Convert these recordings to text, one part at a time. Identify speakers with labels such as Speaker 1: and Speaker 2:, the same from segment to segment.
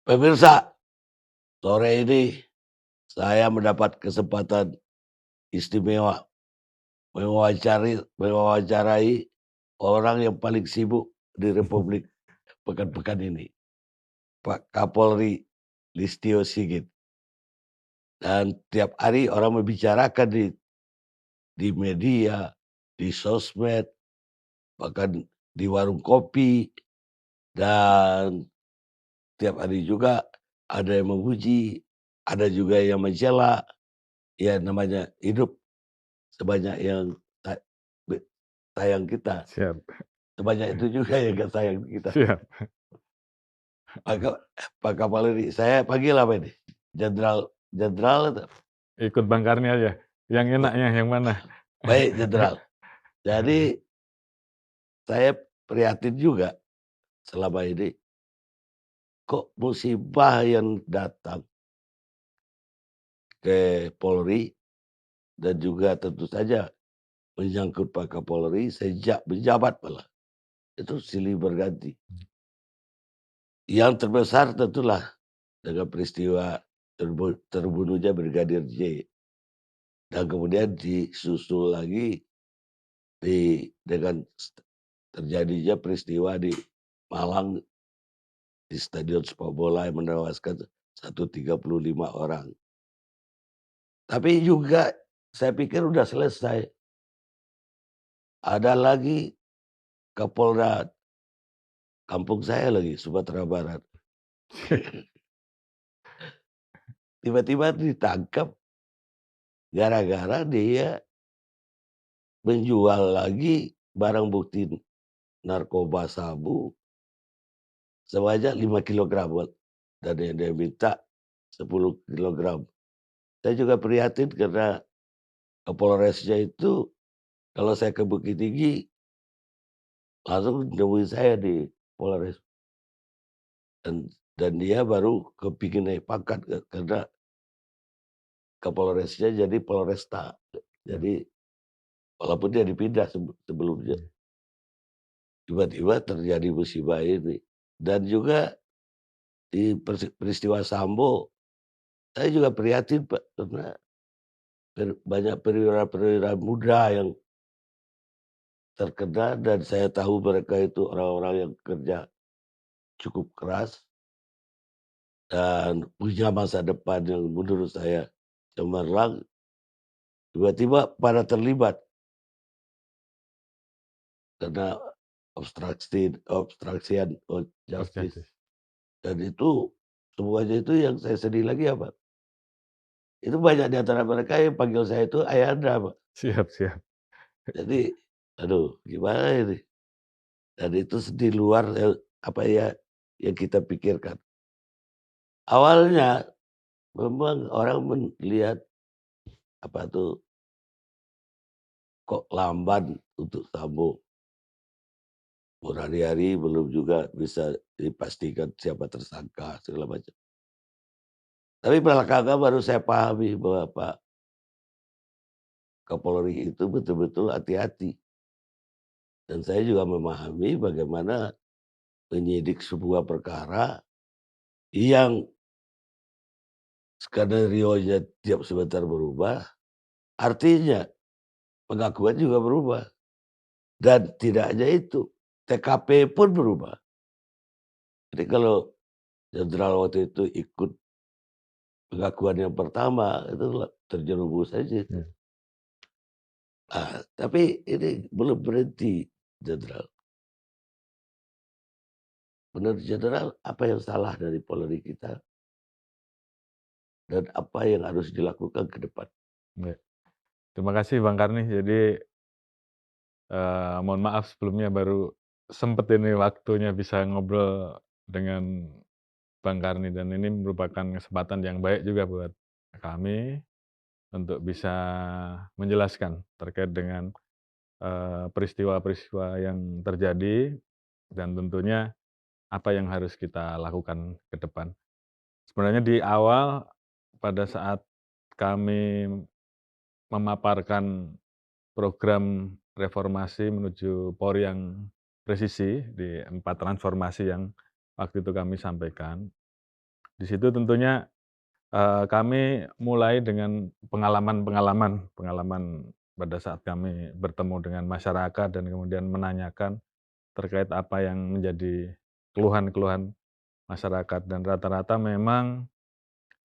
Speaker 1: Pemirsa, sore ini saya mendapat kesempatan istimewa mewawancarai orang yang paling sibuk di Republik pekan-pekan ini, Pak Kapolri Listio Sigit. Dan tiap hari orang membicarakan di media, di sosmed, bahkan di warung kopi, dan tiap hari juga ada yang memuji, ada juga yang mencela. Ya namanya hidup sebanyak yang be sayang kita,
Speaker 2: Siap,
Speaker 1: sebanyak itu juga yang nggak sayang kita.
Speaker 2: siap.
Speaker 1: Maka Pak Kapolri, saya panggil apa ini? Jenderal jenderal atau
Speaker 2: Ikut Bang Karni aja. Yang
Speaker 1: oh,
Speaker 2: enaknya yang mana?
Speaker 1: baik jenderal. Jadi saya prihatin juga selama ini, kok musibah yang datang ke Polri dan juga tentu saja menyangkut Pak Kapolri sejak menjabat malah, itu silih berganti. Yang terbesar tentulah dengan peristiwa terbunuhnya Brigadir J, dan kemudian disusul lagi dengan terjadinya peristiwa di Malang di stadion sepak bola yang menewaskan 135 orang. Tapi juga saya pikir udah selesai, ada lagi Kapolda kampung saya lagi, Sumatera Barat. Tiba-tiba ditangkap gara-gara dia menjual lagi barang bukti narkoba sabu sebanyak 5 kilogram, dan dia minta 10 kilogram. Saya juga prihatin karena Kapolresnya itu kalau saya ke Bukit Tinggi langsung nemuin saya di Polres, dan dia baru kepingin naik pangkat karena Kapolresnya jadi Polresta.
Speaker 2: Ya,
Speaker 1: Jadi walaupun dia dipindah sebelumnya,
Speaker 2: iya.
Speaker 1: tiba-tiba terjadi musibah ini. Dan juga di peristiwa Sambo, saya juga prihatin Pak, karena banyak perwira-perwira muda yang terkena, dan saya tahu mereka itu orang-orang yang kerja cukup keras dan punya masa depan yang menurut saya cemerlang, tiba-tiba pada terlibat karena obstruction of
Speaker 2: Of
Speaker 1: justice.
Speaker 2: justice.
Speaker 1: Dan itu semuanya itu yang saya sedih lagi apa, itu banyak di antara mereka yang panggil saya itu ayahanda, Pak.
Speaker 2: Siap, siap.
Speaker 1: Jadi aduh gimana ini, dan itu di luar apa ya yang kita pikirkan. Awalnya memang orang melihat apa tuh, kok lamban untuk Sambo, berhari-hari belum juga bisa dipastikan siapa tersangka segala macam. Tapi belakangan baru saya pahami bahwa Pak Kapolri itu betul-betul hati-hati, dan saya juga memahami bagaimana penyidik sebuah perkara yang skenarionya tiap sebentar berubah, artinya pengakuan juga berubah, dan tidak hanya itu, TKP pun berubah. Jadi kalau jenderal waktu itu ikut pengakuan yang pertama, itu terjerumus saja itu.
Speaker 2: Ya.
Speaker 1: Tapi ini belum berhenti, jenderal. Menurut jenderal, apa yang salah dari Polri kita dan apa yang harus dilakukan ke depan?
Speaker 2: Baik. Terima kasih Bang Karni. Jadi, mohon maaf sebelumnya baru sempet ini waktunya bisa ngobrol dengan Bang Karni, dan ini merupakan kesempatan yang baik juga buat kami untuk bisa menjelaskan terkait dengan, peristiwa-peristiwa yang terjadi dan tentunya apa yang harus kita lakukan ke depan. Sebenarnya di awal pada saat kami memaparkan program reformasi menuju Polri yang presisi di 4 transformasi yang waktu itu kami sampaikan, Di situ tentunya, kami mulai dengan pengalaman pada saat kami bertemu dengan masyarakat dan kemudian menanyakan terkait apa yang menjadi keluhan-keluhan masyarakat dan rata-rata memang,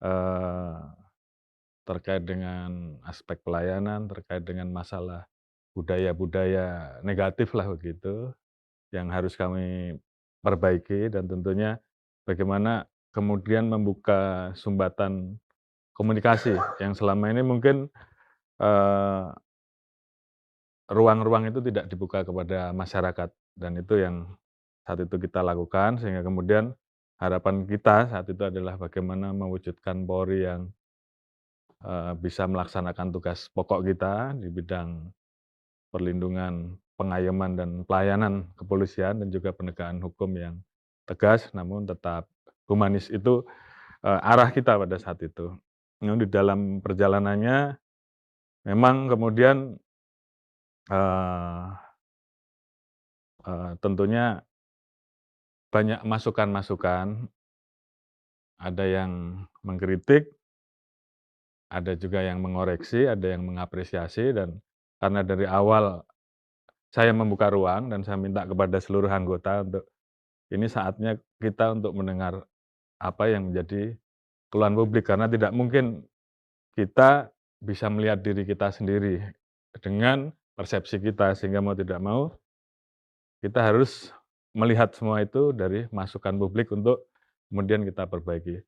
Speaker 2: eee, terkait dengan aspek pelayanan, terkait dengan masalah budaya-budaya negatiflah begitu, yang harus kami perbaiki dan tentunya bagaimana kemudian membuka sumbatan komunikasi yang selama ini mungkin, eee, ruang-ruang itu tidak dibuka kepada masyarakat dan itu yang saat itu kita lakukan sehingga kemudian harapan kita saat itu adalah bagaimana mewujudkan Polri yang, bisa melaksanakan tugas pokok kita di bidang perlindungan, pengayoman, dan pelayanan kepolisian dan juga penegakan hukum yang tegas namun tetap humanis itu, arah kita pada saat itu. Namun di dalam perjalanannya memang kemudian, eee tentunya banyak masukan-masukan, ada yang mengkritik, ada juga yang mengoreksi, ada yang mengapresiasi dan karena dari awal saya membuka ruang dan saya minta kepada seluruh anggota untuk ini saatnya kita untuk mendengar apa yang menjadi keluhan publik karena tidak mungkin kita bisa melihat diri kita sendiri dengan persepsi kita sehingga mau tidak mau kita harus melihat semua itu dari masukan publik untuk kemudian kita perbaiki.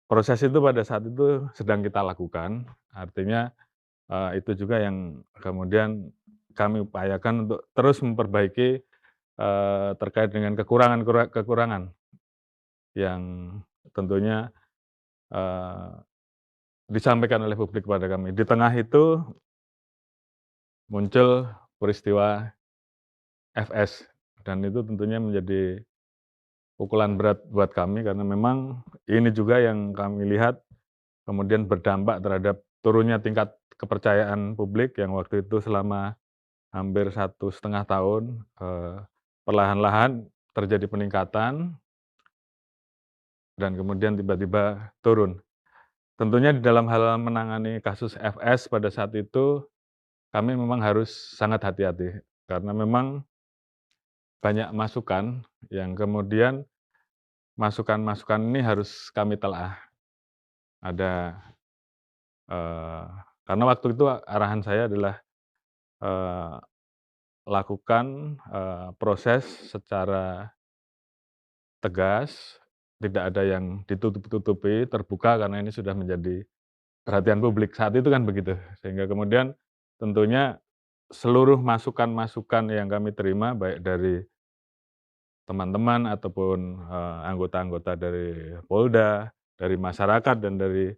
Speaker 2: Proses itu pada saat itu sedang kita lakukan, artinya, itu juga yang kemudian kami upayakan untuk terus memperbaiki, terkait dengan kekurangan yang tentunya, eee, disampaikan oleh publik kepada kami. Di tengah itu muncul peristiwa FS dan itu tentunya menjadi pukulan berat buat kami karena memang ini juga yang kami lihat kemudian berdampak terhadap turunnya tingkat kepercayaan publik yang waktu itu selama hampir 1,5 tahun, perlahan-lahan terjadi peningkatan dan kemudian tiba-tiba turun. Tentunya di dalam hal menangani kasus FS pada saat itu, kami memang harus sangat hati-hati karena memang banyak masukan yang kemudian masukan-masukan ini harus kami telah. Ada, eee, karena waktu itu arahan saya adalah, eee, lakukan, proses secara tegas, tidak ada yang ditutup-tutupi, terbuka karena ini sudah menjadi perhatian publik, saat itu kan begitu. Sehingga kemudian tentunya seluruh masukan-masukan yang kami terima baik dari teman-teman ataupun, anggota-anggota dari Polda, dari masyarakat dan dari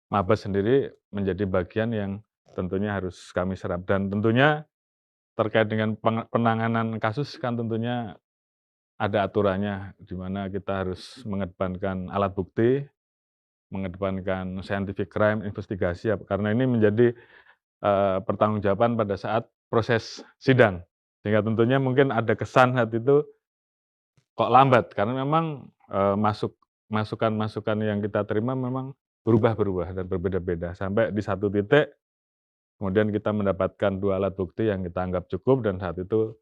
Speaker 2: Mabes sendiri menjadi bagian yang tentunya harus kami serap dan tentunya terkait dengan penanganan kasus kan tentunya ada aturannya, di mana kita harus mengedepankan alat bukti, mengedepankan scientific crime investigasi karena ini menjadi, pertanggungjawaban pada saat proses sidang. Sehingga tentunya mungkin ada kesan saat itu, kok lambat karena memang, masukan-masukan yang kita terima memang berubah-berubah dan berbeda-beda sampai di satu titik kemudian kita mendapatkan 2 alat bukti yang kita anggap cukup dan saat itu,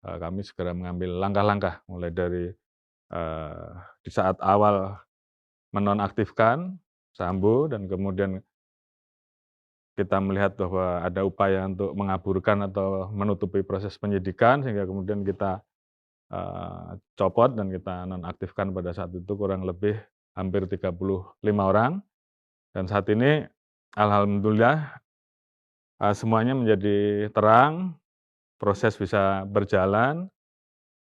Speaker 2: kami segera mengambil langkah-langkah mulai dari, di saat awal menonaktifkan Sambo dan kemudian kita melihat bahwa ada upaya untuk mengaburkan atau menutupi proses penyidikan sehingga kemudian kita, copot dan kita nonaktifkan pada saat itu kurang lebih hampir 35 orang dan saat ini alhamdulillah, semuanya menjadi terang, proses bisa berjalan,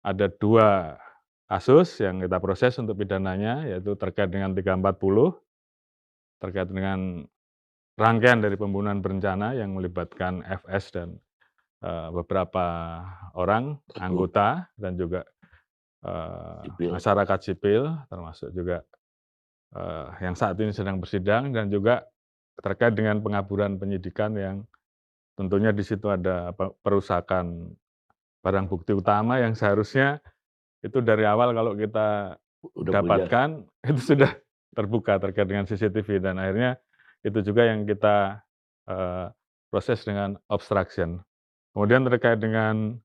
Speaker 2: ada 2 kasus yang kita proses untuk pidananya yaitu terkait dengan 340, terkait dengan rangkaian dari pembunuhan berencana yang melibatkan FS dan, beberapa orang
Speaker 1: Betul,
Speaker 2: anggota dan juga,
Speaker 1: sipil.
Speaker 2: masyarakat sipil termasuk juga, yang saat ini sedang bersidang dan juga terkait dengan pengaburan penyidikan yang tentunya di situ ada perusakan barang bukti utama yang seharusnya itu dari awal kalau kita
Speaker 1: Udah punya.
Speaker 2: dapatkan itu sudah terbuka terkait dengan CCTV dan akhirnya itu juga yang kita, eee, proses dengan obstruction. Kemudian terkait dengan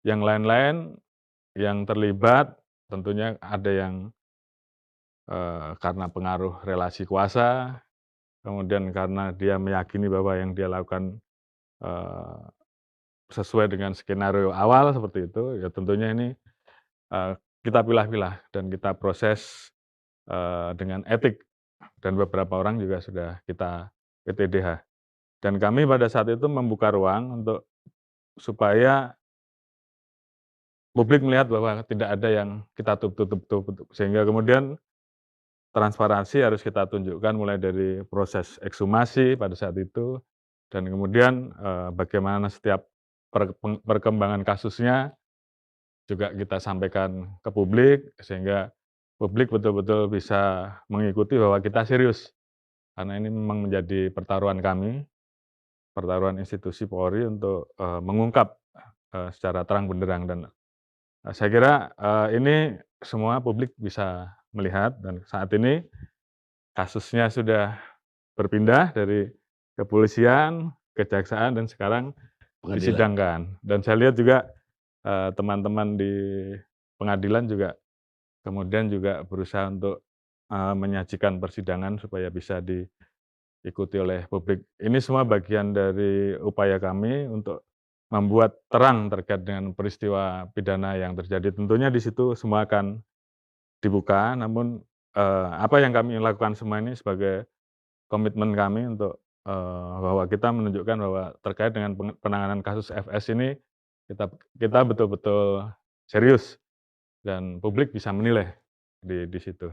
Speaker 2: yang lain-lain yang terlibat, tentunya ada yang, karena pengaruh relasi kuasa, kemudian karena dia meyakini bahwa yang dia lakukan, eee, sesuai dengan skenario awal seperti itu, ya tentunya ini, eee, kita pilah-pilah dan kita proses, dengan etik dan beberapa orang juga sudah kita PTDH. Dan kami pada saat itu membuka ruang untuk supaya publik melihat bahwa tidak ada yang kita tutup-tutup, sehingga kemudian transparansi harus kita tunjukkan mulai dari proses ekshumasi pada saat itu, dan kemudian, bagaimana setiap perkembangan kasusnya juga kita sampaikan ke publik, sehingga publik betul-betul bisa mengikuti bahwa kita serius, karena ini memang menjadi pertaruhan kami, pertaruhan institusi Polri untuk, mengungkap, secara terang benderang dan, saya kira, ini semua publik bisa melihat dan saat ini kasusnya sudah berpindah dari kepolisian, kejaksaan, dan sekarang
Speaker 1: Pengadilan.
Speaker 2: disidangkan. Dan saya lihat juga, teman-teman di pengadilan juga kemudian juga berusaha untuk, menyajikan persidangan supaya bisa diikuti oleh publik. Ini semua bagian dari upaya kami untuk membuat terang terkait dengan peristiwa pidana yang terjadi. Tentunya di situ semua akan dibuka, namun, apa yang kami lakukan semua ini sebagai komitmen kami untuk, bahwa kita menunjukkan bahwa terkait dengan penanganan kasus FS ini, kita kita betul-betul serius dan publik bisa menilai di situ.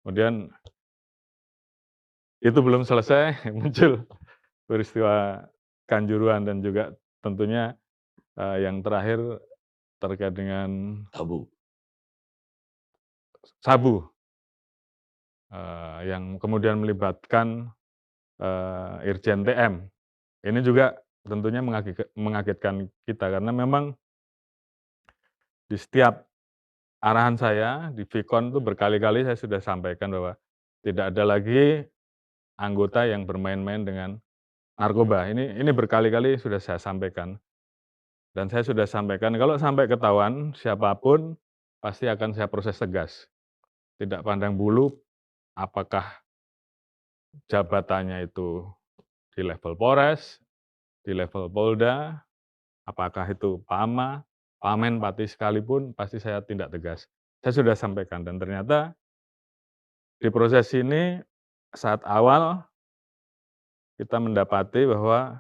Speaker 2: Kemudian itu belum selesai, muncul peristiwa Kanjuruhan dan juga tentunya, yang terakhir terkait dengan
Speaker 1: Tabu.
Speaker 2: sabu, yang kemudian melibatkan, Irjen TM. Ini juga tentunya mengagetkan kita karena memang di setiap arahan saya di Vkon itu berkali-kali saya sudah sampaikan bahwa tidak ada lagi anggota yang bermain-main dengan narkoba. Ini berkali-kali sudah saya sampaikan dan saya sudah sampaikan kalau sampai ketahuan siapapun pasti akan saya proses tegas. Tidak pandang bulu apakah jabatannya itu di level Polres, di level Polda, apakah itu Pama, Pamen, Pati sekalipun pasti saya tindak tegas. Saya sudah sampaikan dan ternyata di proses ini saat awal kita mendapati bahwa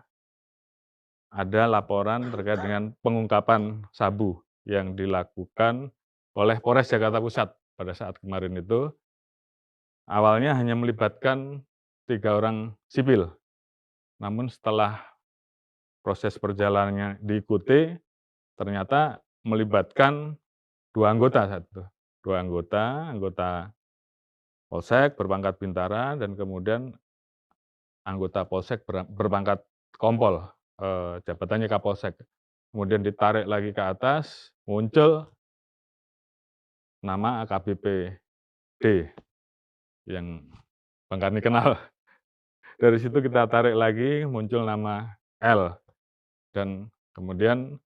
Speaker 2: ada laporan terkait dengan pengungkapan sabu yang dilakukan oleh Polres Jakarta Pusat pada saat kemarin itu, awalnya hanya melibatkan 3 orang sipil, namun setelah proses perjalanannya diikuti, ternyata melibatkan 2 anggota saat itu. 2 anggota, anggota Polsek berpangkat Bintara dan kemudian anggota Polsek berpangkat Kompol, jabatannya Kapolsek. Kemudian ditarik lagi ke atas, muncul nama AKBP D yang Bang Karni kenal. Dari situ kita tarik lagi, muncul nama L dan kemudian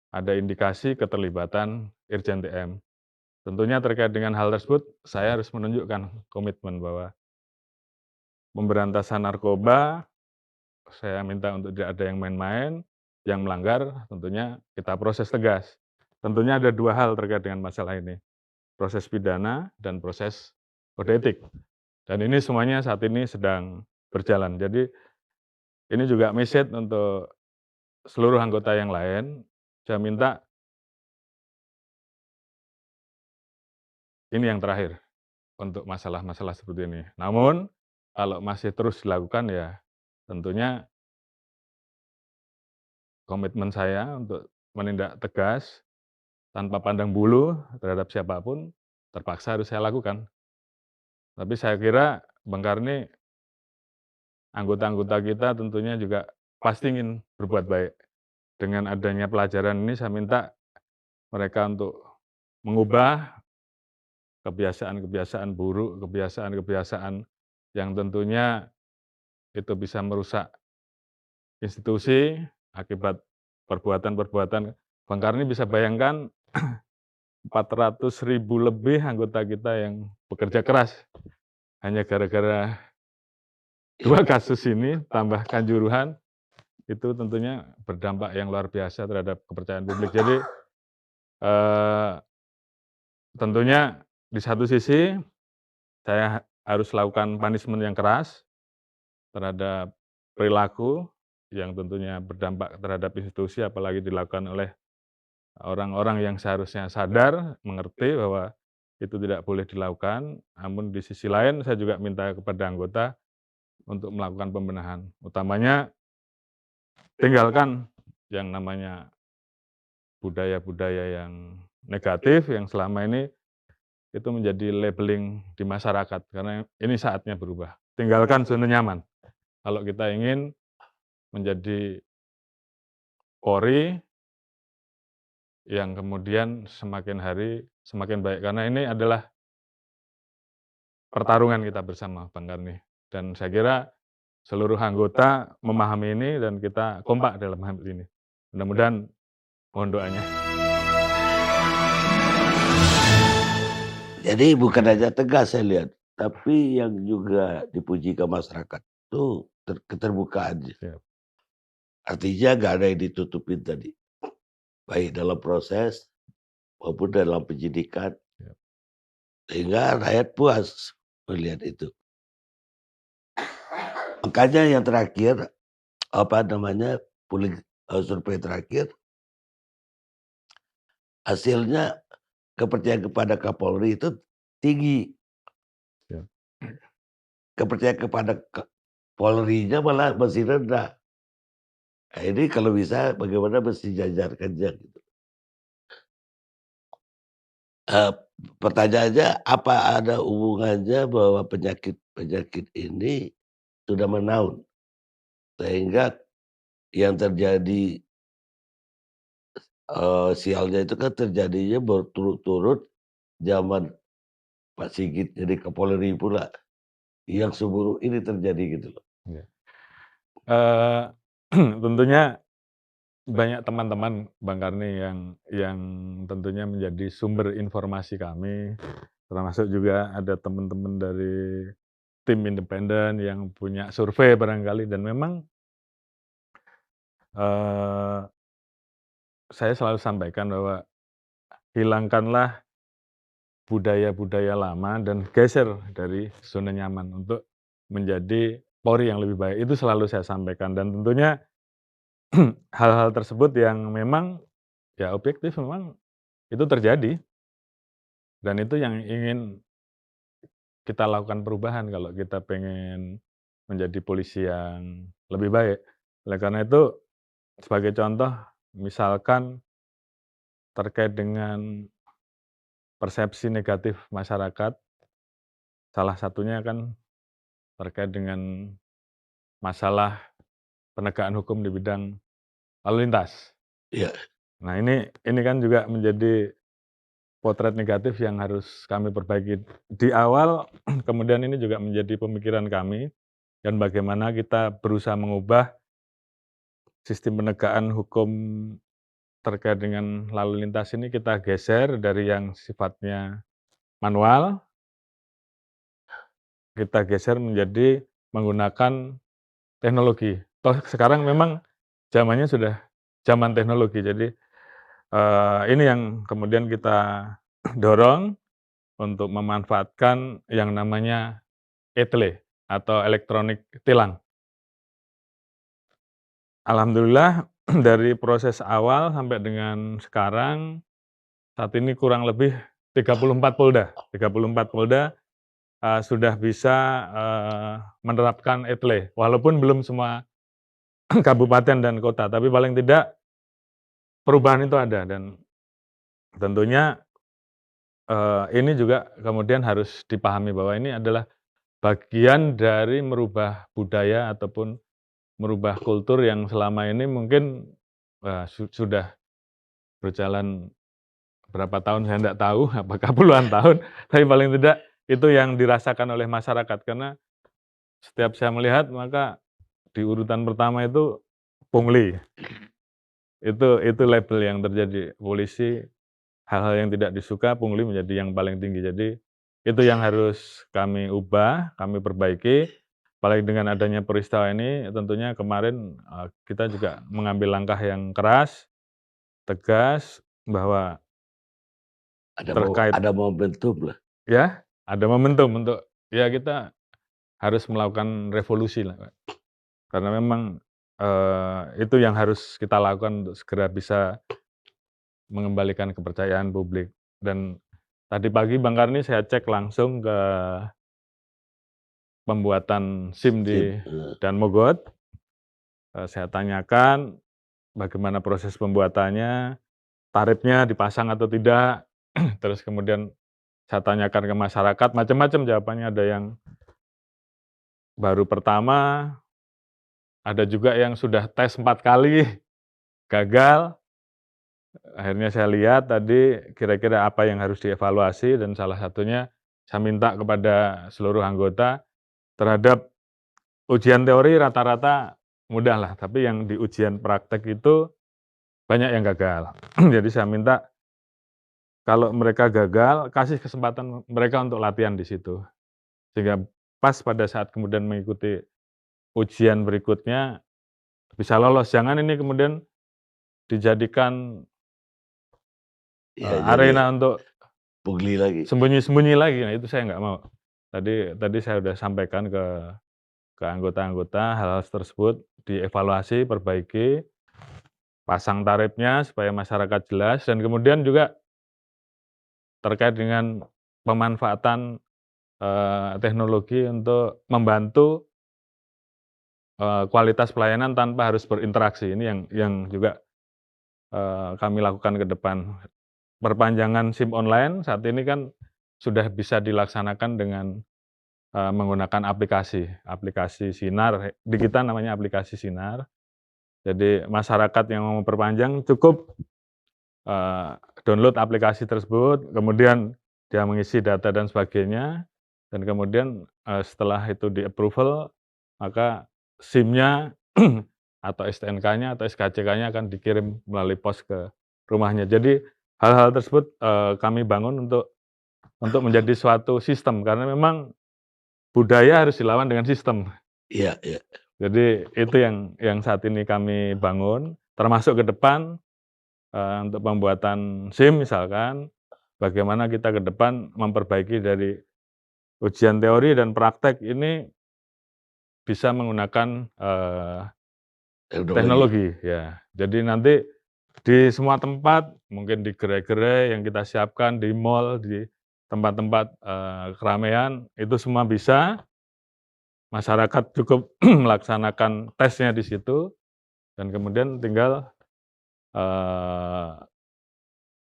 Speaker 2: ada indikasi keterlibatan Irjen TM. Tentunya terkait dengan hal tersebut, saya harus menunjukkan komitmen bahwa pemberantasan narkoba, saya minta untuk tidak ada yang main-main, yang melanggar tentunya kita proses tegas. Tentunya ada 2 hal terkait dengan masalah ini, proses pidana dan proses kode etik. Dan ini semuanya saat ini sedang berjalan. Jadi ini juga message untuk seluruh anggota yang lain, saya minta ini yang terakhir untuk masalah-masalah seperti ini. Namun kalau masih terus dilakukan ya tentunya komitmen saya untuk menindak tegas tanpa pandang bulu terhadap siapapun terpaksa harus saya lakukan. Tapi saya kira Bang Karni, anggota-anggota kita tentunya juga pasti ingin berbuat baik. Dengan adanya pelajaran ini saya minta mereka untuk mengubah kebiasaan-kebiasaan buruk, kebiasaan-kebiasaan yang tentunya itu bisa merusak institusi akibat perbuatan-perbuatan. Bang Karni bisa bayangkan 400.000 lebih anggota kita yang bekerja keras hanya gara-gara 2 kasus ini tambah Kanjuruhan, itu tentunya berdampak yang luar biasa terhadap kepercayaan publik. Jadi, tentunya di satu sisi saya harus lakukan punishment yang keras terhadap perilaku yang tentunya berdampak terhadap institusi, apalagi dilakukan oleh orang-orang yang seharusnya sadar, mengerti bahwa itu tidak boleh dilakukan. Namun di sisi lain saya juga minta kepada anggota untuk melakukan pembenahan, utamanya tinggalkan yang namanya budaya-budaya yang negatif yang selama ini itu menjadi labeling di masyarakat, karena ini saatnya berubah. Tinggalkan zona nyaman. Kalau kita ingin menjadi Polri yang kemudian semakin hari semakin baik, karena ini adalah pertarungan kita bersama, Bang Karni. Dan saya kira seluruh anggota memahami ini dan kita kompak dalam hal ini. Mudah-mudahan mohon doanya.
Speaker 1: Jadi bukan hanya tegas saya lihat, tapi yang juga dipuji ke masyarakat itu keterbukaannya.
Speaker 2: Siap.
Speaker 1: Artinya nggak ada yang ditutupin tadi, baik dalam proses maupun dalam penyidikan,
Speaker 2: Siap.
Speaker 1: sehingga rakyat puas melihat itu. Makanya yang terakhir, apa namanya, survei terakhir, hasilnya kepercayaan kepada Kapolri itu tinggi.
Speaker 2: Siap.
Speaker 1: Kepercayaan kepada Polrinya malah masih rendah. Nah, ini kalau bisa bagaimana mesti jajarkannya gitu. Pertanyaannya apa ada hubungannya bahwa penyakit ini sudah menaun, sehingga yang terjadi, sialnya itu kan terjadinya berturut-turut zaman Pak Sigit jadi Kapolri pula, yang seburuk ini terjadi gitu loh.
Speaker 2: Iya. Tentunya banyak teman-teman Bang Karni yang tentunya menjadi sumber informasi kami, termasuk juga ada teman-teman dari tim independen yang punya survei barangkali, dan memang saya selalu sampaikan bahwa hilangkanlah budaya-budaya lama dan geser dari zona nyaman untuk menjadi Polri yang lebih baik. Itu selalu saya sampaikan, dan tentunya hal-hal tersebut yang memang ya objektif memang itu terjadi, dan itu yang ingin kita lakukan perubahan kalau kita pengen menjadi polisi yang lebih baik. Oleh karena itu, sebagai contoh, misalkan terkait dengan persepsi negatif masyarakat, salah satunya kan terkait dengan masalah penegakan hukum di bidang lalu lintas.
Speaker 1: Iya.
Speaker 2: Nah, ini kan juga menjadi potret negatif yang harus kami perbaiki di awal, kemudian ini juga menjadi pemikiran kami, dan bagaimana kita berusaha mengubah sistem penegakan hukum terkait dengan lalu lintas ini, kita geser dari yang sifatnya manual, kita geser menjadi menggunakan teknologi. Toh sekarang memang zamannya sudah zaman teknologi, jadi ini yang kemudian kita dorong untuk memanfaatkan yang namanya ETLE atau elektronik tilang. Alhamdulillah dari proses awal sampai dengan sekarang, saat ini kurang lebih 34 Polda sudah bisa menerapkan ETLE, walaupun belum semua kabupaten dan kota, tapi paling tidak perubahan itu ada, dan tentunya ini juga kemudian harus dipahami bahwa ini adalah bagian dari merubah budaya ataupun merubah kultur yang selama ini mungkin sudah berjalan berapa tahun saya nggak tahu, apakah puluhan tahun, tapi paling tidak itu yang dirasakan oleh masyarakat. Karena setiap saya melihat maka di urutan pertama itu pungli. Itu label yang terjadi. Polisi, hal-hal yang tidak disuka, pungli menjadi yang paling tinggi. Jadi itu yang harus kami ubah, kami perbaiki. Apalagi dengan adanya peristiwa ini tentunya kemarin, kita juga mengambil langkah yang keras, tegas, bahwa terkait
Speaker 1: Ada momentum lah.
Speaker 2: ya, ada momentum untuk ya kita harus melakukan revolusi lah, Pak. Karena memang, itu yang harus kita lakukan untuk segera bisa mengembalikan kepercayaan publik. Dan tadi pagi Bang Karni saya cek langsung ke pembuatan SIM di
Speaker 1: Sip,
Speaker 2: Dan Mogot, saya tanyakan bagaimana proses pembuatannya, tarifnya dipasang atau tidak, terus kemudian saya tanyakan ke masyarakat, macam-macam jawabannya, ada yang baru pertama, ada juga yang sudah tes 4 kali, gagal. Akhirnya saya lihat tadi kira-kira apa yang harus dievaluasi dan salah satunya saya minta kepada seluruh anggota terhadap ujian teori rata-rata mudah lah, tapi yang di ujian praktek itu banyak yang gagal. Jadi saya minta kalau mereka gagal, kasih kesempatan mereka untuk latihan di situ. Sehingga pas pada saat kemudian mengikuti ujian berikutnya bisa lolos. Jangan ini kemudian dijadikan,
Speaker 1: ya jadi
Speaker 2: arena untuk
Speaker 1: pungli lagi.
Speaker 2: sembunyi-sembunyi lagi, nah itu saya nggak mau. Tadi saya sudah sampaikan ke anggota-anggota hal-hal tersebut dievaluasi, perbaiki, pasang tarifnya supaya masyarakat jelas, dan kemudian juga terkait dengan pemanfaatan, teknologi untuk membantu, kualitas pelayanan tanpa harus berinteraksi. Ini yang juga, kami lakukan ke depan. Perpanjangan SIM online saat ini kan sudah bisa dilaksanakan dengan menggunakan aplikasi Sinar, di kita namanya aplikasi Sinar. Jadi masyarakat yang mau memperpanjang cukup, download aplikasi tersebut, kemudian dia mengisi data dan sebagainya, dan kemudian, setelah itu di-approval, maka SIM-nya atau STNK-nya atau SKCK-nya akan dikirim melalui pos ke rumahnya. Jadi hal-hal tersebut, kami bangun untuk menjadi suatu sistem, karena memang budaya harus dilawan dengan sistem.
Speaker 1: Iya, iya.
Speaker 2: Jadi itu yang saat ini kami bangun, termasuk ke depan, untuk pembuatan SIM misalkan, bagaimana kita ke depan memperbaiki dari ujian teori dan praktek ini bisa menggunakan,
Speaker 1: Teknologi.
Speaker 2: teknologi, ya. Jadi nanti di semua tempat, mungkin di gerai-gerai yang kita siapkan, di mall, di tempat-tempat, keramaian, itu semua bisa. Masyarakat cukup melaksanakan tesnya di situ, dan kemudian tinggal, eee,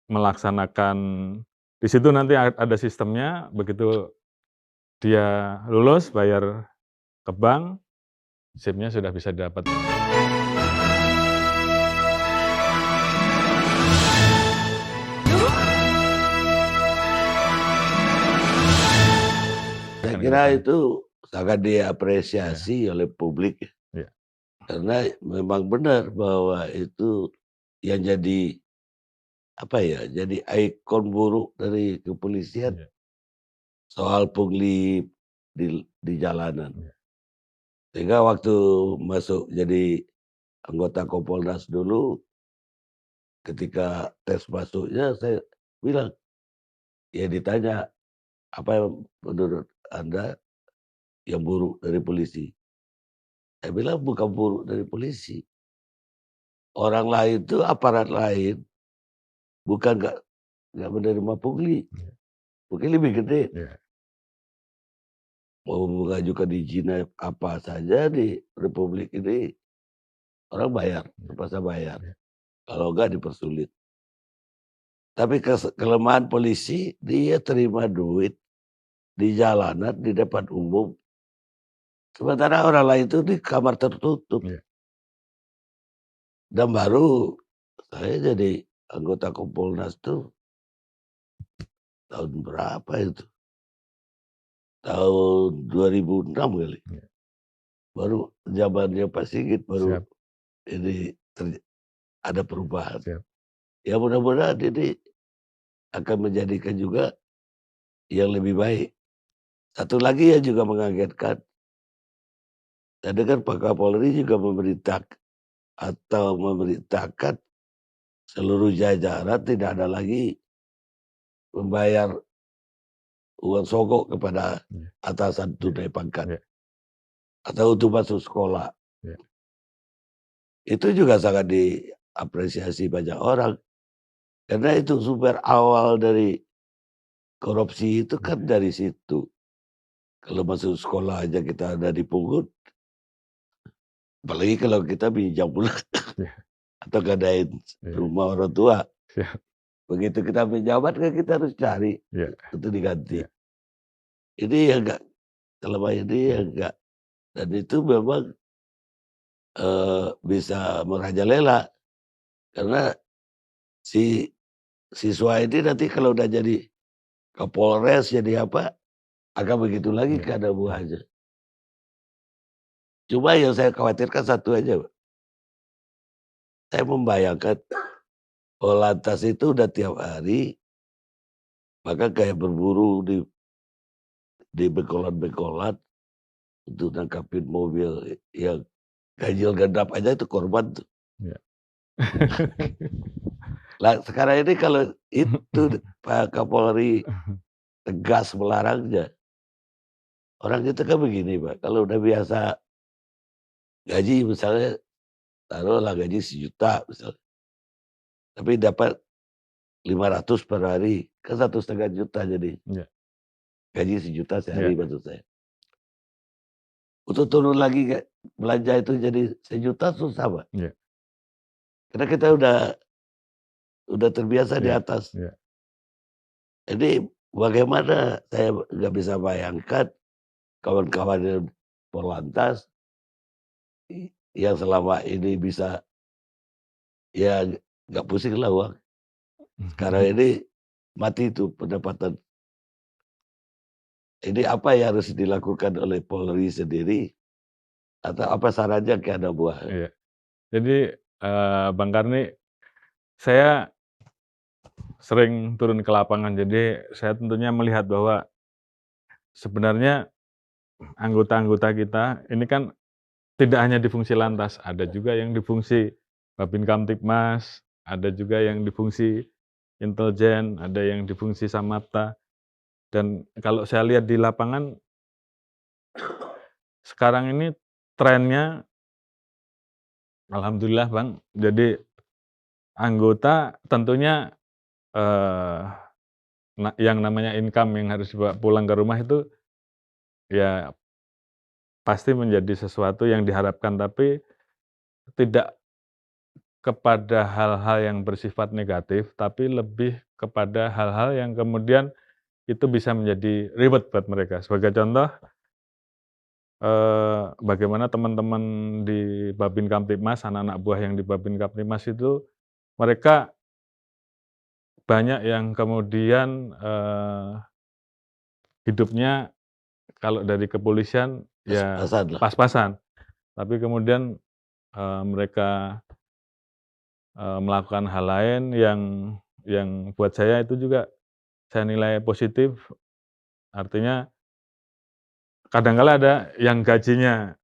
Speaker 2: melaksanakan di situ nanti ada sistemnya, begitu dia lulus bayar ke bank, SIM-nya sudah bisa didapat.
Speaker 1: Saya
Speaker 2: Kan ke
Speaker 1: kira
Speaker 2: depan.
Speaker 1: itu sangat
Speaker 2: Iya,
Speaker 1: diapresiasi oleh publik ya,
Speaker 2: iya,
Speaker 1: karena memang benar bahwa itu yang jadi, apa ya, jadi ikon buruk dari kepolisian
Speaker 2: iya,
Speaker 1: soal pungli di jalanan.
Speaker 2: iya,
Speaker 1: Sehingga waktu masuk jadi anggota Kompolnas dulu, ketika tes masuknya saya bilang, ya ditanya, "Apa yang menurut Anda yang buruk dari polisi?" Saya bilang, "Bukan buruk dari polisi, orang lain tuh, aparat lain bukan nggak menerima pungli,
Speaker 2: iya,
Speaker 1: mungkin lebih gede.
Speaker 2: iya,
Speaker 1: Mau mengajukan izin apa saja di republik ini, orang bayar,
Speaker 2: iya,
Speaker 1: terpaksa bayar,
Speaker 2: iya,
Speaker 1: kalau enggak dipersulit. Tapi kelemahan polisi, dia terima duit di jalanan, di depan umum, sementara orang lain itu di kamar tertutup."
Speaker 2: iya,
Speaker 1: Dan baru saya jadi anggota Kompolnas tuh tahun berapa itu, tahun 2006 kali.
Speaker 2: Iya.
Speaker 1: Baru zamannya Pak Sigit baru
Speaker 2: Siap
Speaker 1: ini ada perubahan.
Speaker 2: siap.
Speaker 1: Ya mudah-mudahan ini akan menjadikan juga yang lebih baik. Satu lagi yang juga mengagetkan, saya dengar Pak Kapolri juga memerintahkan seluruh jajaran tidak ada lagi membayar uang sogok kepada
Speaker 2: Iya
Speaker 1: atasan
Speaker 2: iya
Speaker 1: tunai pangkat
Speaker 2: iya
Speaker 1: atau untuk masuk sekolah.
Speaker 2: iya
Speaker 1: Itu juga sangat diapresiasi banyak orang, karena itu sumber awal dari korupsi itu
Speaker 2: iya
Speaker 1: kan dari situ. Kalau masuk sekolah aja kita ada dipungut, apalagi kalau kita pinjam pula
Speaker 2: iya
Speaker 1: atau ngadain
Speaker 2: iya.
Speaker 1: rumah orang tua.
Speaker 2: Siap.
Speaker 1: Begitu kita pejabat kan kita harus cari
Speaker 2: Iya
Speaker 1: untuk diganti.
Speaker 2: iya
Speaker 1: Ini yang enggak, selama ini yang enggak, dan itu memang, bisa merajalela karena si siswa ini nanti kalau udah jadi Kapolres, jadi apa, akan begitu lagi
Speaker 2: iya
Speaker 1: keadaan
Speaker 2: iya
Speaker 1: buahnya. Cuma yang saya khawatirkan satu aja, Pak. Saya membayangkan Polantas itu udah tiap hari, maka kayak berburu di bekolan-bekolan untuk nangkapin mobil yang ganjil genap aja itu korban tuh.
Speaker 2: iya.
Speaker 1: Lah sekarang ini kalau itu Pak Kapolri tegas melarangnya, orang kita kan begini Pak, kalau udah biasa gaji misalnya taruhlah gaji 1.000.000 misalnya, tapi dapat 500 per hari, kan 1,5 juta jadi.
Speaker 2: Iya
Speaker 1: Gaji 1.000.000 sehari
Speaker 2: iya
Speaker 1: maksud saya. Untuk turun lagi belanja itu jadi 1.000.000 susah Pak,
Speaker 2: iya
Speaker 1: karena kita udah terbiasa di
Speaker 2: iya
Speaker 1: atas.
Speaker 2: iya
Speaker 1: Jadi bagaimana saya nggak bisa bayangkan kawan-kawan yang Polantas yang selama ini bisa ya nggak pusing lah uang. Sekarang ini mati itu pendapatan. Ini apa yang harus dilakukan oleh Polri sendiri atau apa sarannya ke anak buah?
Speaker 2: iya. Jadi, Bang Karni, saya sering turun ke lapangan, jadi saya tentunya melihat bahwa sebenarnya anggota-anggota kita ini kan tidak hanya di fungsi lantas, ada juga yang di fungsi Babin Kamtibmas, ada juga yang di fungsi intelijen, ada yang di fungsi Samapta, dan kalau saya lihat di lapangan sekarang ini trennya alhamdulillah Bang, jadi anggota tentunya, eee, yang namanya income yang harus dibawa pulang ke rumah itu ya pasti menjadi sesuatu yang diharapkan, tapi tidak kepada hal-hal yang bersifat negatif, tapi lebih kepada hal-hal yang kemudian itu bisa menjadi reward buat mereka. Sebagai contoh, bagaimana teman-teman di Babin Kamtibmas, anak-anak buah yang di Babin Kamtibmas itu, mereka banyak yang kemudian, hidupnya kalau dari kepolisian ya
Speaker 1: Pas-pasan lah.
Speaker 2: pas-pasan, tapi kemudian, mereka, melakukan hal lain yang buat saya itu juga saya nilai positif, artinya kadang kala ada yang gajinya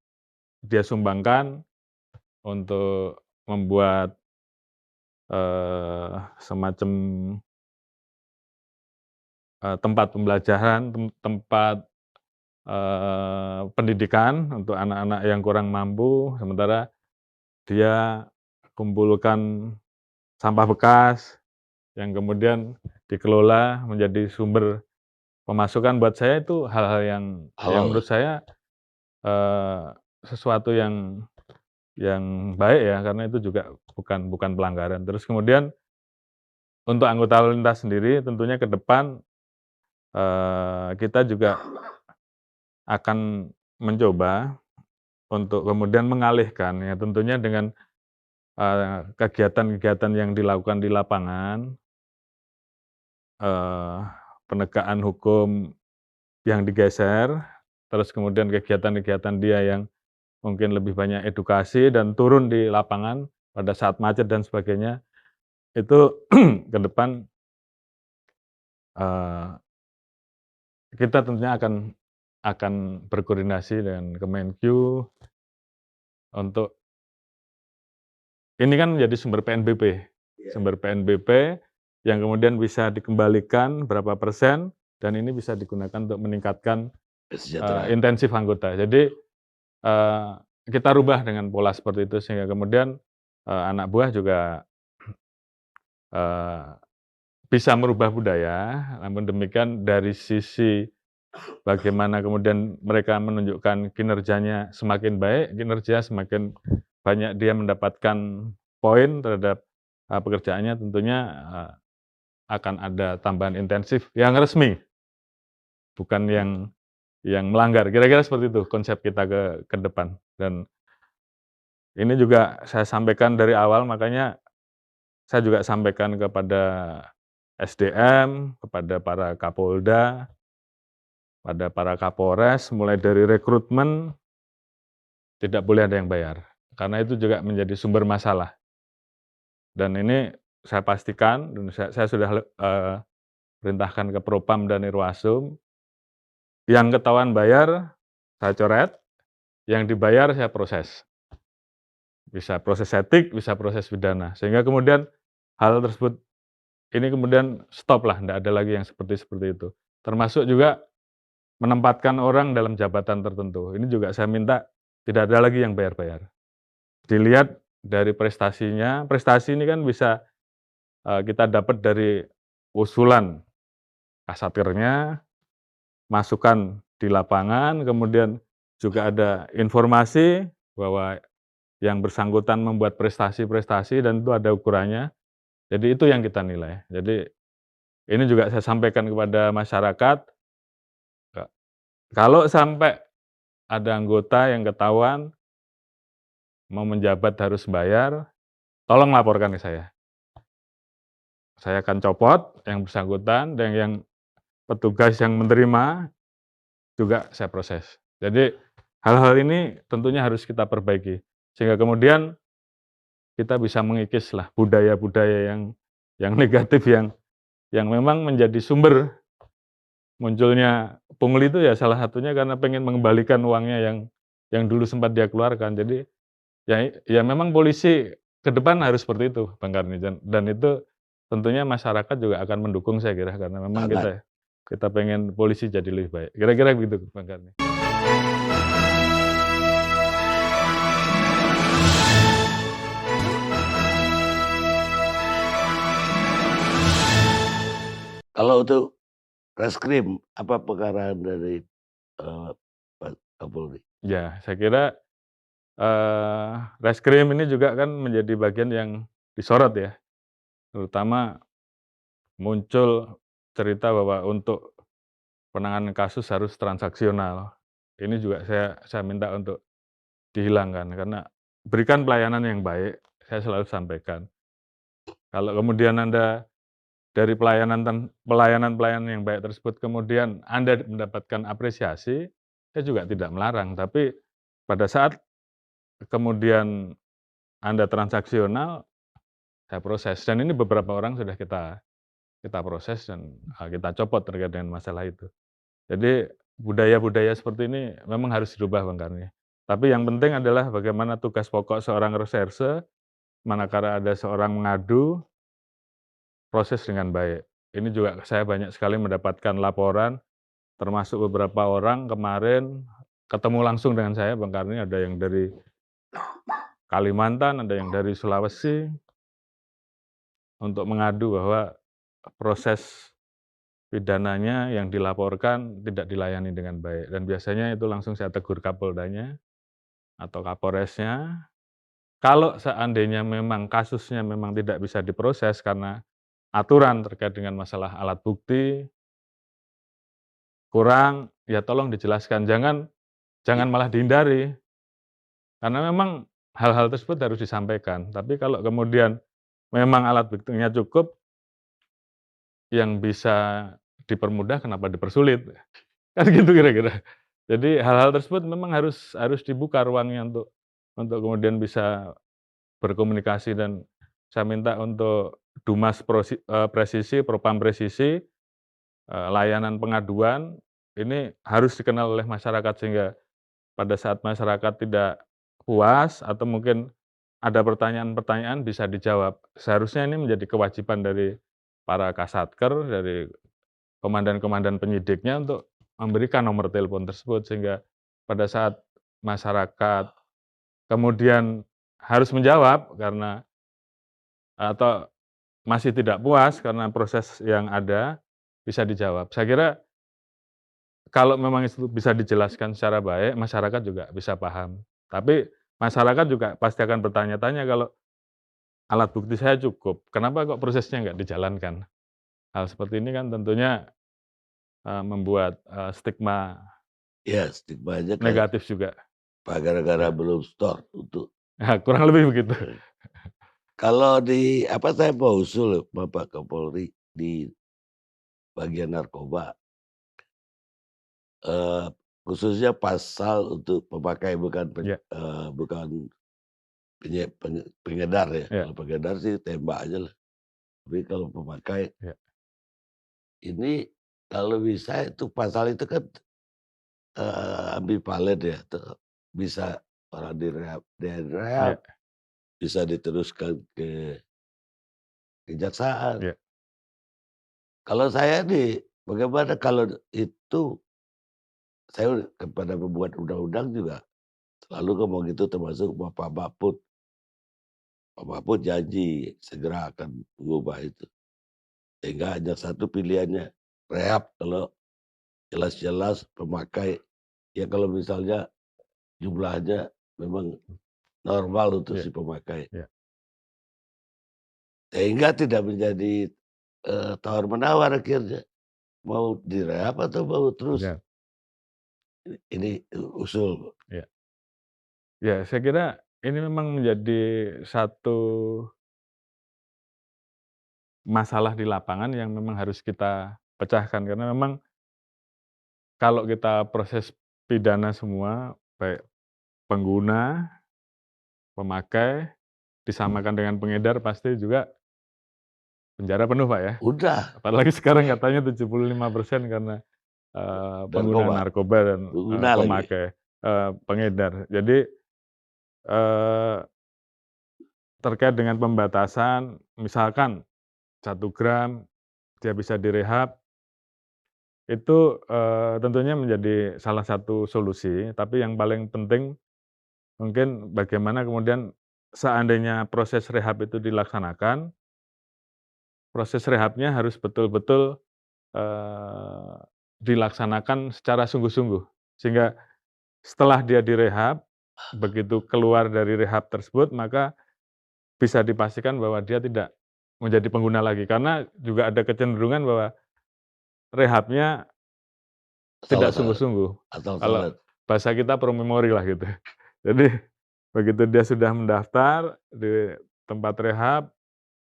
Speaker 2: dia sumbangkan untuk membuat, semacam, tempat pembelajaran, tempat, pendidikan untuk anak-anak yang kurang mampu, sementara dia kumpulkan sampah bekas yang kemudian dikelola menjadi sumber pemasukan. Buat saya itu hal-hal yang
Speaker 1: Halal.
Speaker 2: menurut saya, eee, sesuatu yang baik ya, karena itu juga bukan pelanggaran. Terus kemudian untuk anggota lalu lintas sendiri tentunya ke depan, kita juga akan mencoba untuk kemudian mengalihkan ya tentunya dengan, kegiatan-kegiatan yang dilakukan di lapangan, eee penegakan hukum yang digeser, terus kemudian kegiatan-kegiatan dia yang mungkin lebih banyak edukasi dan turun di lapangan pada saat macet dan sebagainya, itu ke depan, eee, kita tentunya akan berkoordinasi dengan Kemenkyu untuk ini kan menjadi sumber PNBP.
Speaker 1: Iya.
Speaker 2: Sumber PNBP yang kemudian bisa dikembalikan berapa persen dan ini bisa digunakan untuk meningkatkan,
Speaker 1: Kesejahteraan.
Speaker 2: intensif anggota. Jadi, eee, kita rubah dengan pola seperti itu sehingga kemudian, anak buah juga, eee, bisa merubah budaya, namun demikian dari sisi bagaimana kemudian mereka menunjukkan kinerjanya semakin baik, kinerja semakin banyak dia mendapatkan poin terhadap, pekerjaannya tentunya, akan ada tambahan intensif yang resmi, bukan yang melanggar. Kira-kira seperti itu konsep kita ke depan dan ini juga saya sampaikan dari awal, makanya saya juga sampaikan kepada SDM, kepada para Kapolda, pada para Kapolres, mulai dari rekrutmen, tidak boleh ada yang bayar, karena itu juga menjadi sumber masalah. Dan ini saya pastikan dan saya sudah perintahkan ke Propam dan Irwasum, yang ketahuan bayar, saya coret, yang dibayar saya proses. Bisa proses etik, bisa proses pidana. Sehingga kemudian hal tersebut ini kemudian stop lah, ndak ada lagi yang seperti itu. Termasuk juga menempatkan orang dalam jabatan tertentu. Ini juga saya minta tidak ada lagi yang bayar-bayar. Dilihat dari prestasinya, prestasi ini kan bisa, kita dapat dari usulan kasatkernya, masukan di lapangan, kemudian juga ada informasi bahwa yang bersangkutan membuat prestasi-prestasi dan itu ada ukurannya. Jadi itu yang kita nilai. Jadi ini juga saya sampaikan kepada masyarakat, ka kalau sampai ada anggota yang ketahuan mau menjabat harus bayar, tolong laporkan ke saya. Saya akan copot yang bersangkutan dan yang petugas yang menerima juga saya proses. Jadi hal-hal ini tentunya harus kita perbaiki, sehingga kemudian kita bisa mengikislah budaya-budaya yang negatif yang memang menjadi sumber munculnya pungli itu ya salah satunya karena pengen mengembalikan uangnya yang dulu sempat dia keluarkan. Jadi ya memang polisi ke depan harus seperti itu Bang Karni dan itu tentunya masyarakat juga akan mendukung saya kira karena memang
Speaker 1: Sangat.
Speaker 2: kita pengen polisi jadi lebih baik. Kira-kira begitu Bang Karni.
Speaker 1: Kalau untuk reskrim, apa pengarahan dari, Pak Kapolri?
Speaker 2: Ya, saya kira, reskrim ini juga kan menjadi bagian yang disorot ya, terutama muncul cerita bahwa untuk penanganan kasus harus transaksional. Ini juga saya minta untuk dihilangkan karena berikan pelayanan yang baik, saya selalu sampaikan. Kalau kemudian Anda dari pelayanan-pelayanan yang baik tersebut kemudian Anda mendapatkan apresiasi, saya juga tidak melarang. Tapi pada saat kemudian Anda transaksional, saya proses dan ini beberapa orang sudah kita proses dan, kita copot terkait dengan masalah itu. Jadi budaya-budaya seperti ini memang harus dirubah Bang Karni. Tapi yang penting adalah bagaimana tugas pokok seorang reserse, manakala ada seorang mengadu, proses dengan baik. Ini juga saya banyak sekali mendapatkan laporan, termasuk beberapa orang kemarin ketemu langsung dengan saya Bang Karni, ada yang dari Kalimantan, ada yang dari Sulawesi, untuk mengadu bahwa proses pidananya yang dilaporkan tidak dilayani dengan baik dan biasanya itu langsung saya tegur Kapoldanya atau Kapolresnya. Kalau seandainya memang kasusnya memang tidak bisa diproses karena aturan terkait dengan masalah alat bukti kurang, ya tolong dijelaskan, jangan malah dihindari. Karena memang hal-hal tersebut harus disampaikan, tapi kalau kemudian memang alat buktinya cukup, yang bisa dipermudah kenapa dipersulit? Kan gitu kira-kira. Jadi hal-hal tersebut memang harus dibuka ruangnya untuk kemudian bisa berkomunikasi dan saya minta untuk presisi, propam presisi, layanan pengaduan ini harus dikenal oleh masyarakat sehingga pada saat masyarakat tidak puas atau mungkin ada pertanyaan-pertanyaan bisa dijawab. Seharusnya ini menjadi kewajiban dari para kasatker, dari komandan-komandan penyidiknya untuk memberikan nomor telepon tersebut sehingga pada saat masyarakat kemudian harus menjawab karena atau masih tidak puas karena proses yang ada, bisa dijawab. Saya kira kalau memang itu bisa dijelaskan secara baik, masyarakat juga bisa paham. Tapi masyarakat juga pasti akan bertanya-tanya kalau alat bukti saya cukup, kenapa kok prosesnya nggak dijalankan? Hal seperti ini kan tentunya, membuat, stigma
Speaker 1: Ya stigmanya kayak
Speaker 2: negatif juga.
Speaker 1: gara-gara
Speaker 2: Ya,
Speaker 1: belum store untuk
Speaker 2: kurang lebih begitu.
Speaker 1: kalau saya mau usul Bapak Kapolri di bagian narkoba, eee, khususnya pasal untuk pemakai
Speaker 2: Ya,
Speaker 1: bukan pengedar ya,
Speaker 2: ya,
Speaker 1: kalau pengedar sih tembak aja lah, tapi kalau pemakai
Speaker 2: ya,
Speaker 1: ini kalau bisa itu pasal itu kan, ambivalen ya, bisa orang direhab,
Speaker 2: ya,
Speaker 1: bisa diteruskan ke kejaksaan.
Speaker 2: ya,
Speaker 1: Kalau saya nih, bagaimana kalau itu saya kepada pembuat undang-undang juga selalu ngomong gitu termasuk Bapak Mahfud. Pak Mahfud janji segera akan mengubah itu. Sehingga hanya satu pilihannya, rehab kalau jelas-jelas pemakai ya kalau misalnya jumlahnya memang normal untuk
Speaker 2: ya,
Speaker 1: si pemakai.
Speaker 2: ya,
Speaker 1: Sehingga tidak menjadi, tawar-menawar akhirnya, mau direhab atau mau terus
Speaker 2: benar,
Speaker 1: ini usul.
Speaker 2: ya. Ya, saya kira ini memang menjadi satu masalah di lapangan yang memang harus kita pecahkan karena memang kalau kita proses pidana semua, baik pengguna, pemakai, disamakan dengan pengedar pasti juga penjara penuh, Pak, ya.
Speaker 1: Udah,
Speaker 2: Apalagi sekarang katanya 75% karena, pengguna
Speaker 1: narkoba,
Speaker 2: narkoba dan,
Speaker 1: pengguna lagi.
Speaker 2: pemakai, pengedar. Jadi, eee, terkait dengan pembatasan, misalkan 1 gram dia bisa direhab, itu, tentunya menjadi salah satu solusi, tapi yang paling penting mungkin bagaimana kemudian seandainya proses rehab itu dilaksanakan, proses rehabnya harus betul-betul, eee, dilaksanakan secara sungguh-sungguh. Sehingga setelah dia direhab, begitu keluar dari rehab tersebut, maka bisa dipastikan bahwa dia tidak menjadi pengguna lagi. Karena juga ada kecenderungan bahwa rehabnya tidak
Speaker 1: Salah-salah,
Speaker 2: sungguh-sungguh. Kalau
Speaker 1: asal-asalan.
Speaker 2: bahasa kita pro memori lah gitu. Jadi begitu dia sudah mendaftar di tempat rehab,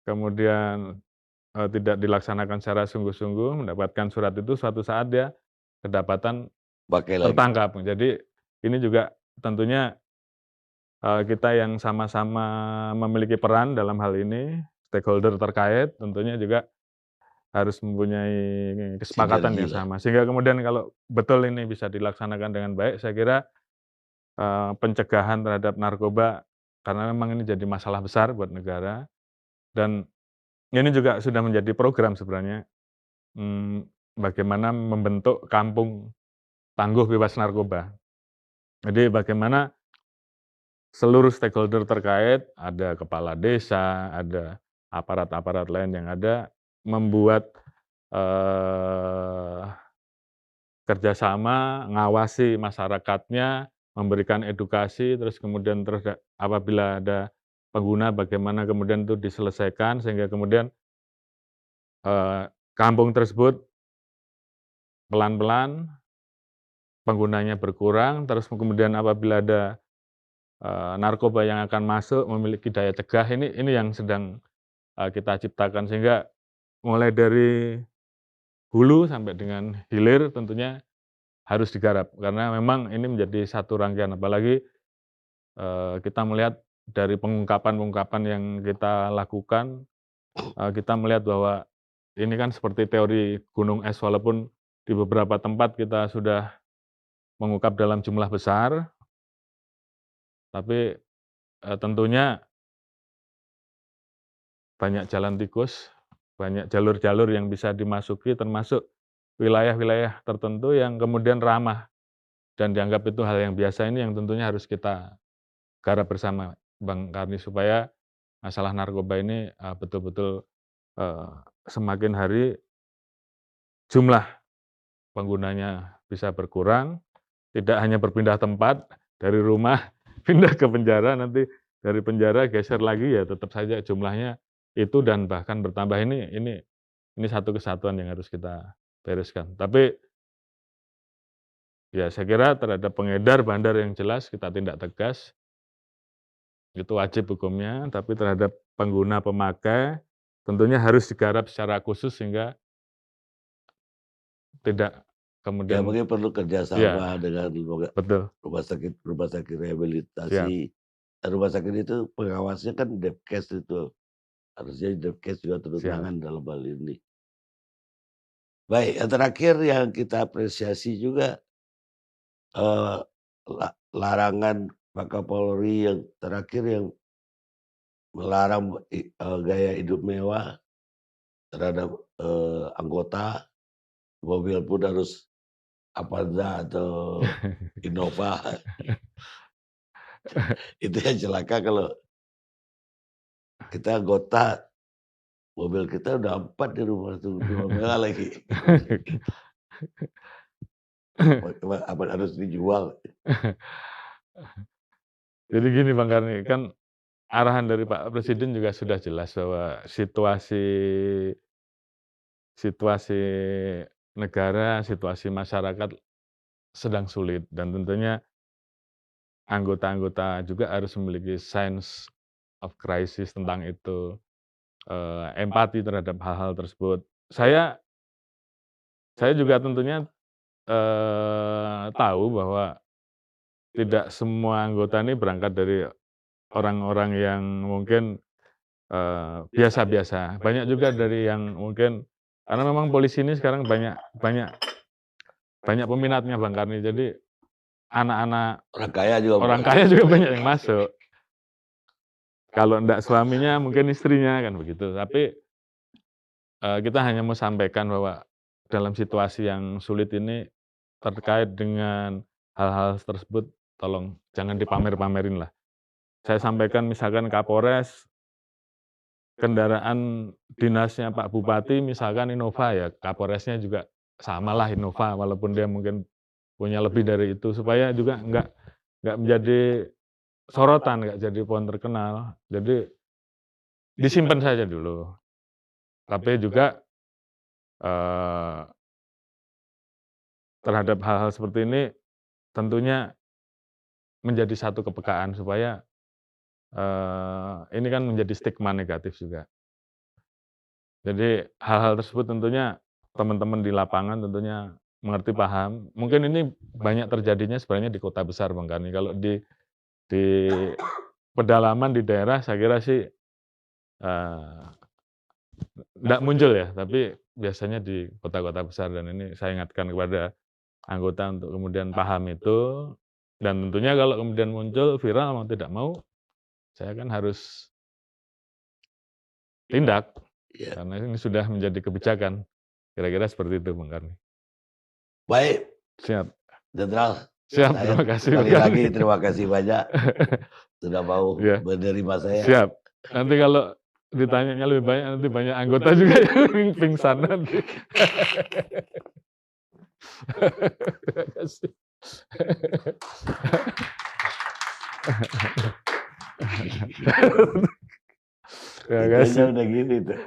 Speaker 2: kemudian, tidak dilaksanakan secara sungguh-sungguh, mendapatkan surat itu, suatu saat dia kedapatan
Speaker 1: Pakai lagi.
Speaker 2: tertangkap. Jadi ini juga tentunya, kita yang sama-sama memiliki peran dalam hal ini, stakeholder terkait tentunya juga harus mempunyai kesepakatan
Speaker 1: Sinergi
Speaker 2: yang
Speaker 1: lah.
Speaker 2: sama. Sehingga kemudian kalau betul ini bisa dilaksanakan dengan baik, saya kira, pencegahan terhadap narkoba karena memang ini jadi masalah besar buat negara dan ini juga sudah menjadi program sebenarnya, bagaimana membentuk kampung tangguh bebas narkoba. Jadi bagaimana seluruh stakeholder terkait, ada kepala desa, ada aparat-aparat lain yang ada, membuat, eee, kerjasama, ngawasi masyarakatnya, memberikan edukasi, terus kemudian apabila ada pengguna bagaimana kemudian itu diselesaikan sehingga kemudian, kampung tersebut pelan-pelan penggunanya berkurang, terus kemudian apabila ada, narkoba yang akan masuk memiliki daya cegah, ini yang sedang, kita ciptakan sehingga mulai dari hulu sampai dengan hilir tentunya harus digarap. Karena memang ini menjadi satu rangkaian, apalagi, kita melihat dari pengungkapan-pengungkapan yang kita lakukan, kita melihat bahwa ini kan seperti teori gunung es, walaupun di beberapa tempat kita sudah mengungkap dalam jumlah besar, tapi, tentunya banyak jalan tikus, banyak jalur-jalur yang bisa dimasuki, termasuk wilayah-wilayah tertentu yang kemudian ramah dan dianggap itu hal yang biasa, ini yang tentunya harus kita garap bersama, Bang Karni, supaya masalah narkoba ini, betul-betul, eee, semakin hari jumlah penggunanya bisa berkurang, tidak hanya berpindah tempat, dari rumah pindah ke penjara, nanti dari penjara geser lagi, ya tetap saja jumlahnya itu dan bahkan bertambah. Ini satu kesatuan yang harus kita bereskan. Tapi, ya saya kira terhadap pengedar bandar yang jelas kita tindak tegas, itu wajib hukumnya, tapi terhadap pengguna, pemakai, tentunya harus digarap secara khusus sehingga tidak
Speaker 1: Ya
Speaker 2: kemudian,
Speaker 1: mungkin perlu
Speaker 2: iya,
Speaker 1: kerjasama dengan
Speaker 2: betul,
Speaker 1: rumah sakit
Speaker 2: siap,
Speaker 1: rehabilitasi. Rumah sakit itu pengawasnya kan Depkes itu. Harusnya Depkes juga turun
Speaker 2: siap.
Speaker 1: tangan dalam hal ini. Baik, yang terakhir yang kita apresiasi juga, eee, larangan Pak Kapolri yang terakhir yang melarang gaya hidup mewah terhadap, anggota, mobil pun harus Avanza atau Innova. Itu yang celaka kalau kita anggota, mobil kita udah 4 di rumah tuh, rumah mewah lagi. Apa harus dijual.
Speaker 2: Jadi gini Bang Karni, kan arahan dari Pak Presiden juga sudah jelas bahwa situasi situasi negara, situasi masyarakat sedang sulit dan tentunya anggota-anggota juga harus memiliki sense of crisis tentang itu, empati terhadap hal-hal tersebut. Saya juga tentunya, tahu bahwa tidak semua anggota ini berangkat dari orang-orang yang mungkin, biasa-biasa. Banyak juga dari yang mungkin karena memang polisi ini sekarang banyak banyak banyak peminatnya Bang Karni. Jadi anak-anak
Speaker 1: Orang kaya juga
Speaker 2: orang kaya juga banyak yang masuk. Kalau ndak suaminya mungkin istrinya, kan begitu. Tapi, kita hanya mau sampaikan bahwa dalam situasi yang sulit ini terkait dengan hal-hal tersebut tolong jangan dipamer-pamerin lah. Saya sampaikan misalkan Kapolres, kendaraan dinasnya Pak Bupati misalkan Innova, ya Kapolresnya juga samalah Innova walaupun dia mungkin punya lebih dari itu, supaya juga nggak menjadi sorotan, nggak jadi pohon terkenal. Jadi disimpan saja dulu. Tapi juga, eee, terhadap hal-hal seperti ini tentunya menjadi satu kepekaan supaya, ini kan menjadi stigma negatif juga. Jadi hal-hal tersebut tentunya teman-teman di lapangan tentunya mengerti, paham. Mungkin ini banyak terjadinya sebenarnya di kota besar Bang Karni, kalau di pedalaman di daerah saya kira sih, eee, nggak muncul ya, tapi biasanya di kota-kota besar dan ini saya ingatkan kepada anggota untuk kemudian paham itu, dan tentunya kalau kemudian muncul viral mau tidak mau, saya kan harus tindak,
Speaker 1: ya.
Speaker 2: karena ini sudah menjadi kebijakan. Kira-kira seperti itu Bang Karni.
Speaker 1: Baik,
Speaker 2: Siap
Speaker 1: Jenderal,
Speaker 2: siap,
Speaker 1: saya
Speaker 2: terima kasih Bang
Speaker 1: sekali lagi
Speaker 2: Karni.
Speaker 1: terima kasih banyak sudah mau
Speaker 2: Iya,
Speaker 1: menerima saya.
Speaker 2: siap. Nanti kalau ditanyanya lebih banyak, nanti banyak anggota juga yang pingsan nanti. Terima kasih. Terima
Speaker 1: Itu aja
Speaker 2: kasih.
Speaker 1: udah gini tuh.